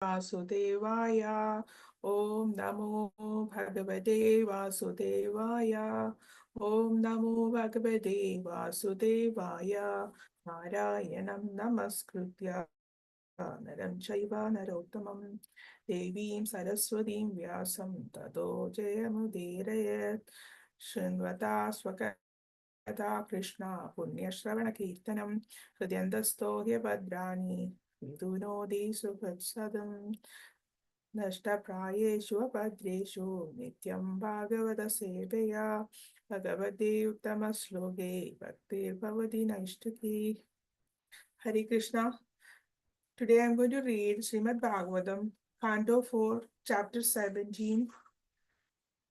Vasudevaya. Om Namo Bhagavate Vasudevaya. Om Namo Bhagavate Vasudevaya. Narayanam Namaskritya Naram Chaiva Narottamam Devim Saraswatim Vyasam Tato Jayamudirayat Srinvata Swakata Krishna Punyashravana Kirtanam Hridyandasto Bhadrani Vidunodi Sukhatsadam नष्टप्रायेषु अभद्रेषु नित्यं भागवत सेवया भगवते उत्तमश्लोके भक्तिर्भवति नैष्ठिकी. Hare Krishna. Today I am going to read Srimad Bhagavatam, Canto 4, Chapter 17,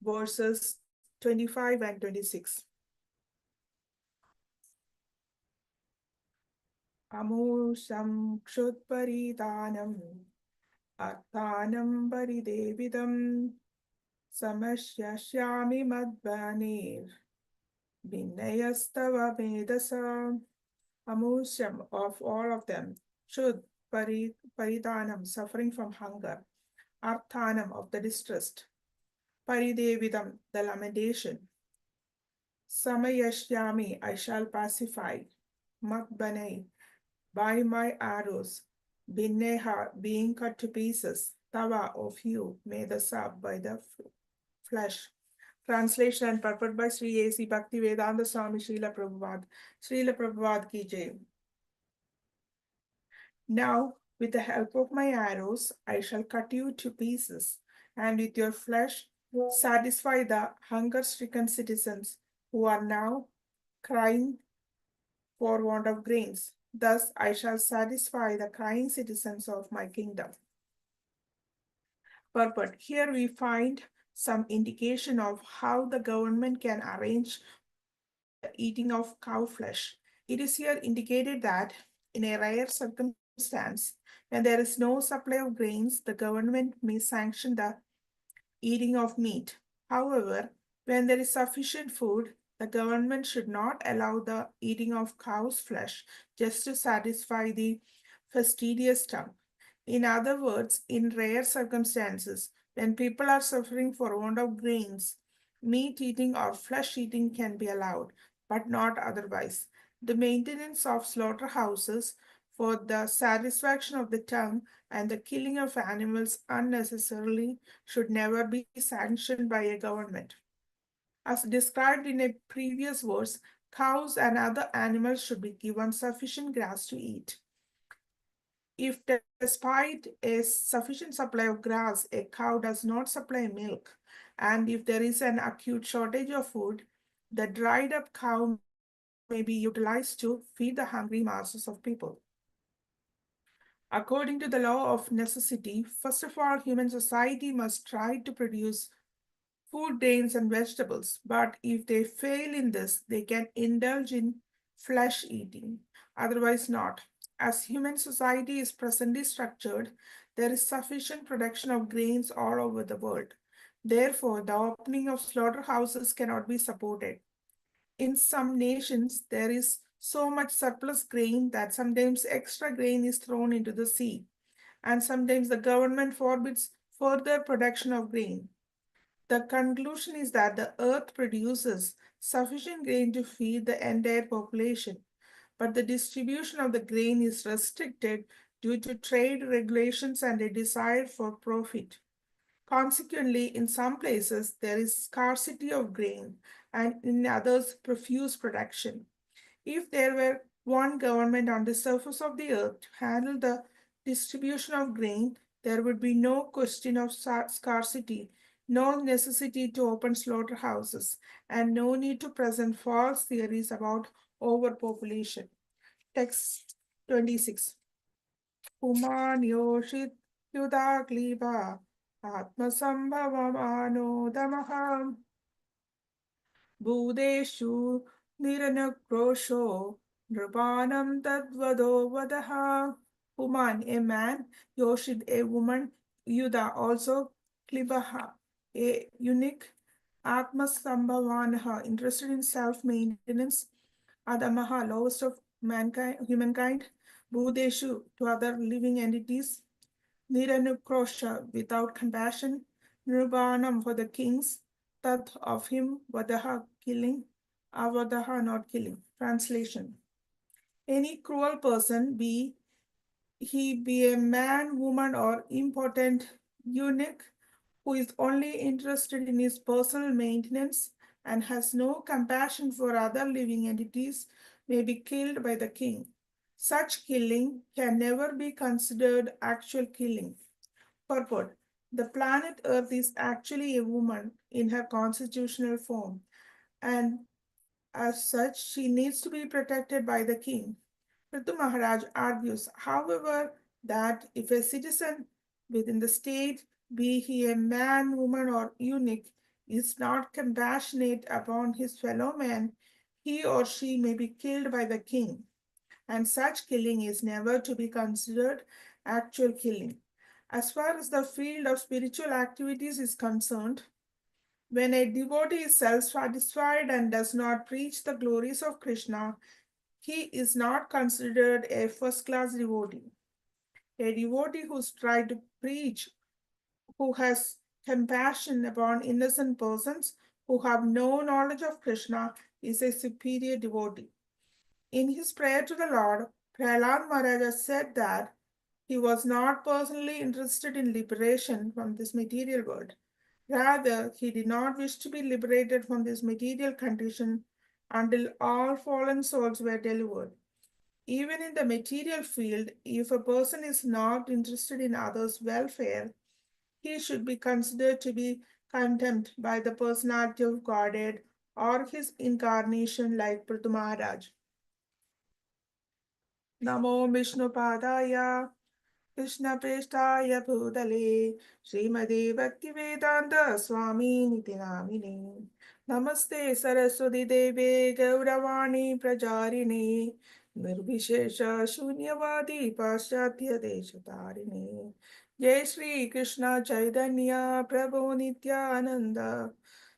verses 25 and 26. Amusam kshutparidanam arthanam paridevidam samashyashyami madvanir vinayastava medasa. Amusyam of all of them, Shud Paridanam, suffering from hunger, Arthanam of the distressed, Paridevidam, the lamentation, Samayashyami, I shall pacify, Matbanai, by my arrows, Binneha, being cut to pieces, Tava of you, Medasa, by the flesh. Translation and purport by Sri A.C. Bhaktivedanta Swami Srila Prabhupada. Srila Prabhupada ki jai. Now, with the help of my arrows, I shall cut you to pieces, and with your flesh, satisfy the hunger-stricken citizens who are now crying for want of grains. Thus, I shall satisfy the crying citizens of my kingdom. Purport. Here we find some indication of how the government can arrange for the eating of cow flesh. It is here indicated that in a rare circumstance, when there is no supply of grains, the government may sanction the eating of meat. However, when there is sufficient food, the government should not allow the eating of cow's flesh just to satisfy the fastidious tongue. In other words, in rare circumstances, when people are suffering for want of grains, meat eating or flesh eating can be allowed, but not otherwise. The maintenance of slaughterhouses for the satisfaction of the tongue and the killing of animals unnecessarily should never be sanctioned by a government. As described in a previous verse, cows and other animals should be given sufficient grass to eat. If despite a sufficient supply of grass, a cow does not supply milk, and if there is an acute shortage of food, the dried up cow may be utilized to feed the hungry masses of people. According to the law of necessity, first of all, human society must try to produce food, grains, and vegetables. But if they fail in this, they can indulge in flesh eating, otherwise not. As human society is presently structured, there is sufficient production of grains all over the world. Therefore, the opening of slaughterhouses cannot be supported. In some nations, there is so much surplus grain that sometimes extra grain is thrown into the sea, and sometimes the government forbids further production of grain. The conclusion is that the earth produces sufficient grain to feed the entire population, but the distribution of the grain is restricted due to trade regulations and a desire for profit. Consequently, in some places, there is scarcity of grain, and in others, profuse production. If there were one government on the surface of the earth to handle the distribution of grain, there would be no question of scarcity, no necessity to open slaughterhouses, and no need to present false theories about overpopulation. Text 26. Puman yoshit yudakliva atmasambhavamano damaham Budeshu Niranakrosho Nirvanam Tadvado Vadaha. Puman, a man, Yoshid, a woman, Yuda, also Klibaha, a eunuch, Atmasambhavanaha, interested in self-maintenance, Adamaha, lowest of mankind, humankind, Budeshu, to other living entities, Niranukrosha, without compassion, Nirvanam for the kings, Tat of him, Vadaha, killing, Avadaha, not killing. Translation. Any cruel person, be he be a man, woman, or impotent eunuch, who is only interested in his personal maintenance and has no compassion for other living entities, may be killed by the king. Such killing can never be considered actual killing. Purport. The planet Earth is actually a woman in her constitutional form, and as such, she needs to be protected by the king. Prithu Maharaj argues, however, that if a citizen within the state, be he a man, woman, or eunuch, is not compassionate upon his fellow man, he or she may be killed by the king, and such killing is never to be considered actual killing. As far as the field of spiritual activities is concerned, when a devotee is self satisfied and does not preach the glories of Krishna, he is not considered a first class devotee. A devotee who's tried to preach, who has compassion upon innocent persons who have no knowledge of Krishna, is a superior devotee. In his prayer to the Lord, Prahlad Maharaja said that he was not personally interested in liberation from this material world. Rather, he did not wish to be liberated from this material condition until all fallen souls were delivered. Even in the material field, if a person is not interested in others' welfare, he should be considered to be contemned by the personality of Godhead or his incarnation like Prithu Maharaj. Namo Vishnu Padaya Krishna Prestaya Bhutale Srimade Bhaktivedanta Swami Niti Namine Namaste Saraswati Deve Gauravani Prajarine Nirvishesha Shunyavadi Paschatya Deshatarine Jai Shri Krishna Chaitanya Prabhu Nityananda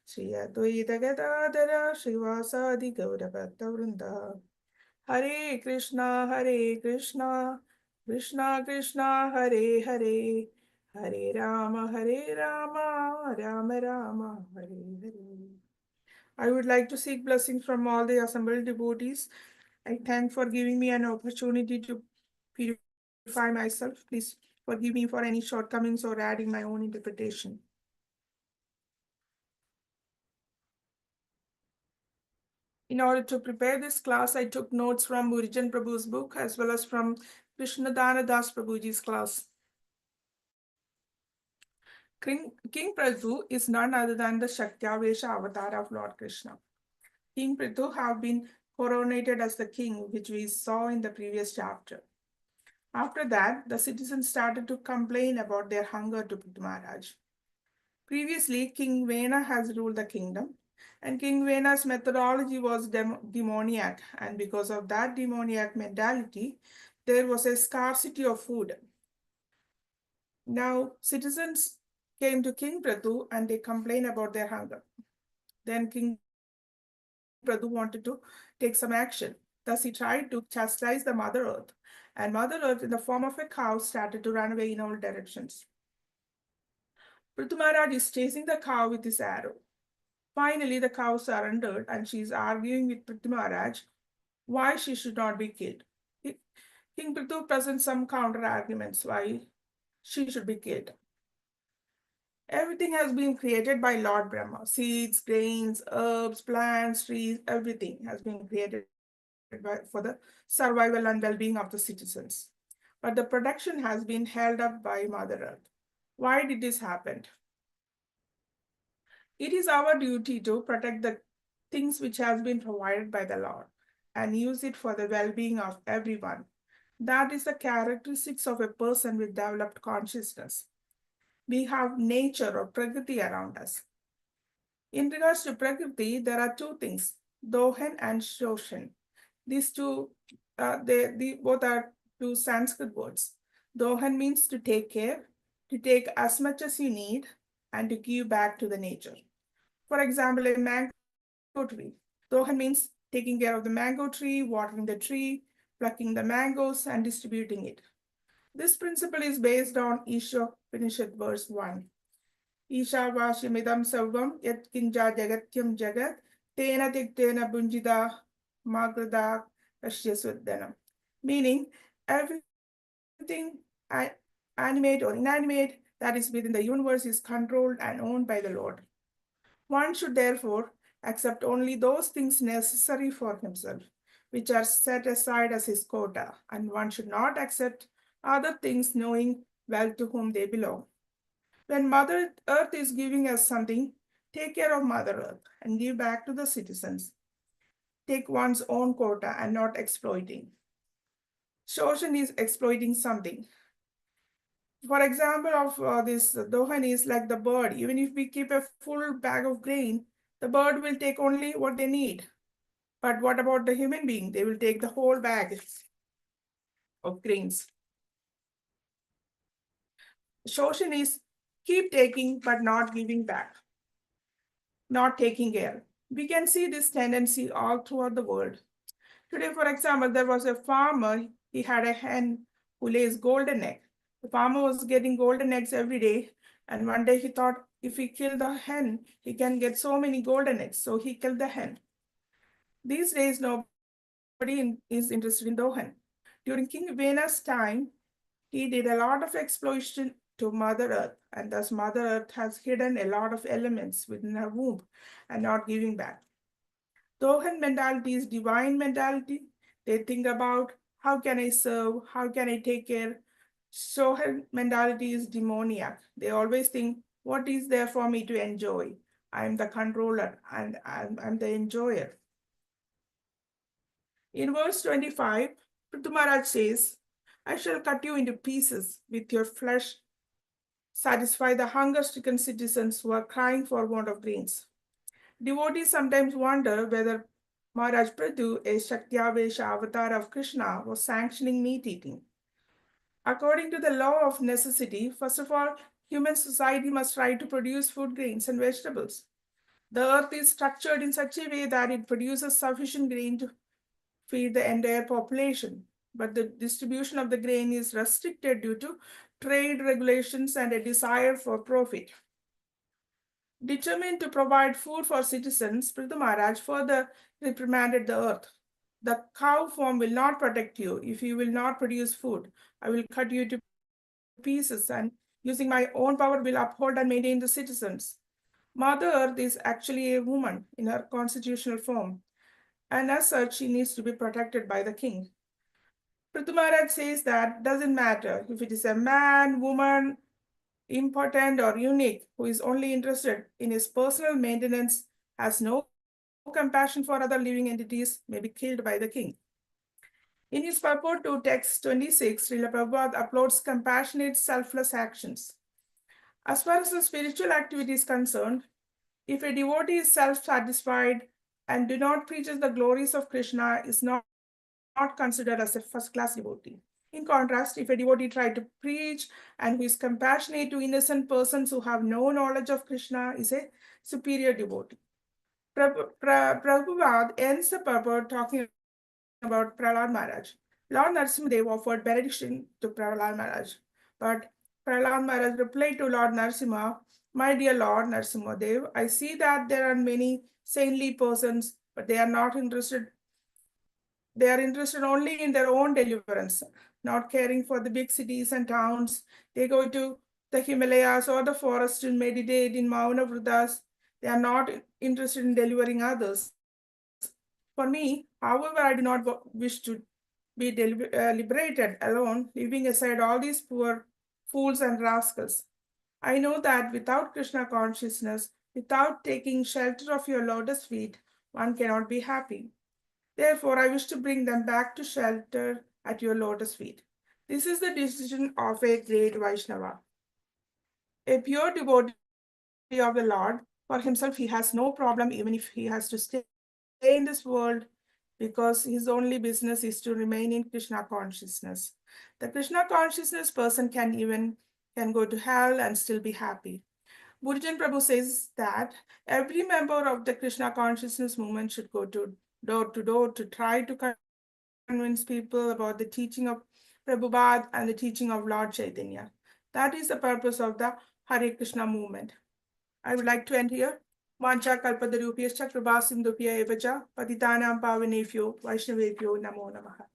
Shri Advaita Gadadara Srivasadi Gaurabhakta Vrinda Hare Krishna, Krishna Krishna, Hare Hare, Hare Rama, Rama Rama, Hare Hare. I would like to seek blessings from all the assembled devotees. I thank for giving me an opportunity to purify myself. Please forgive me for any shortcomings or adding my own interpretation. In order to prepare this class, I took notes from Murijan Prabhu's book as well as from Krishnadana Das Prabhuji's class. King Prithu is none other than the Shaktavesha avatar of Lord Krishna. King Prithu have been coronated as the king, which we saw in the previous chapter. After that, the citizens started to complain about their hunger to Prithu Maharaj. Previously, King Vena has ruled the kingdom, and King Vena's methodology was demoniac, and because of that demoniac mentality, there was a scarcity of food. Now, citizens came to King Prithu and they complained about their hunger. Then King Prithu wanted to take some action. Thus, he tried to chastise the Mother Earth, and Mother Earth, in the form of a cow, started to run away in all directions. Prithu Maharaj is chasing the cow with his arrow. Finally, the cow surrendered and she is arguing with Prithu Maharaj why she should not be killed. King Prithu presents some counter arguments why she should be killed. Everything has been created by Lord Brahma. Seeds, grains, herbs, plants, trees, everything has been created for the survival and well-being of the citizens. But the production has been held up by Mother Earth. Why did this happen? It is our duty to protect the things which has been provided by the Lord and use it for the well-being of everyone. That is the characteristics of a person with developed consciousness. We have nature or prakriti around us. In regards to prakriti, there are two things, dohan and shoshan. These two, they both are two Sanskrit words. Dohan means to take care, to take as much as you need, and to give back to the nature. For example, a mango tree. Dohan means taking care of the mango tree, watering the tree, plucking the mangoes, and distributing it. This principle is based on Isha Upanishad verse 1. Isha Vashimidam Sarvam Yat Kinja Jagatyam Jagat Tena Tiktena Bunjida Magrada Kashyasuddanam. Meaning, everything animate or inanimate that is within the universe is controlled and owned by the Lord. One should therefore accept only those things necessary for himself, which are set aside as his quota, and one should not accept other things knowing well to whom they belong. When Mother Earth is giving us something, take care of Mother Earth and give back to the citizens. Take one's own quota and not exploiting. Shoshan is exploiting something. For example of this Dohan is like the bird. Even if we keep a full bag of grain, the bird will take only what they need. But what about the human being? They will take the whole bag of grains. Shoshan is keep taking but not giving back, not taking care. We can see this tendency all throughout the world. Today, for example, there was a farmer, he had a hen who lays golden egg. The farmer was getting golden eggs every day, and one day he thought if he kill the hen, he can get so many golden eggs. So he killed the hen. These days, nobody is interested in Dohan. During King Vena's time, he did a lot of exploitation to Mother Earth, and thus Mother Earth has hidden a lot of elements within her womb and not giving back. Dohan mentality is divine mentality. They think about how can I serve, how can I take care. Sohan mentality is demoniac. They always think, what is there for me to enjoy? I'm the controller and I'm the enjoyer. In verse 25, Prithu Maharaj says, I shall cut you into pieces with your flesh, satisfy the hunger-stricken citizens who are crying for want of grains. Devotees sometimes wonder whether Maharaj Prithu, a Shaktavesha avatar of Krishna, was sanctioning meat eating. According to the law of necessity, first of all, human society must try to produce food, grains, and vegetables. The earth is structured in such a way that it produces sufficient grain to feed the entire population. But the distribution of the grain is restricted due to trade regulations and a desire for profit. Determined to provide food for citizens, Prithu Maharaj further reprimanded the earth. The cow farm will not protect you if you will not produce food. I will cut you to pieces and using my own power will uphold and maintain the citizens. Mother Earth is actually a woman in her constitutional form, and as such, she needs to be protected by the king. Prithu Maharaj says that doesn't matter if it is a man, woman, important or unique, who is only interested in his personal maintenance, has no compassion for other living entities, may be killed by the king. In his purport to text 26, Srila Prabhupada uploads compassionate, selfless actions. As far as the spiritual activity is concerned, if a devotee is self-satisfied and do not preaches the glories of Krishna, is not considered as a first-class devotee. In contrast, if a devotee tries to preach and who is compassionate to innocent persons who have no knowledge of Krishna is a superior devotee. Prabhupada ends the purport talking about Prahlad Maharaj. Lord Narasimhadev offered benediction to Prahlad Maharaj, but Prahlad Maharaj replied to Lord Narasimha, my dear Lord Narasimhadev, I see that there are many saintly persons, but they are interested only in their own deliverance, not caring for the big cities and towns. They go to the Himalayas or the forest to meditate in Mauna Vritas. They are not interested in delivering others. For me, however, I do not wish to be liberated alone, leaving aside all these poor fools and rascals. I know that without Krishna consciousness, without taking shelter of your lotus feet, one cannot be happy. Therefore, I wish to bring them back to shelter at your lotus feet. This is the decision of a great Vaishnava. A pure devotee of the Lord, for himself, he has no problem even if he has to stay in this world because his only business is to remain in Krishna consciousness. The Krishna consciousness person can go to hell and still be happy. Burjan Prabhu says that every member of the Krishna consciousness movement should go to door to try to convince people about the teaching of Prahlad Maharaj. Prabhupada, and the teaching of Lord Chaitanya. That is the purpose of the Hare Krishna movement. I would like to end here. Vancha kalpatarupyascha kripasindhubhya eva cha patitanam pavanebhyo vaishnavebhyo namo namaha.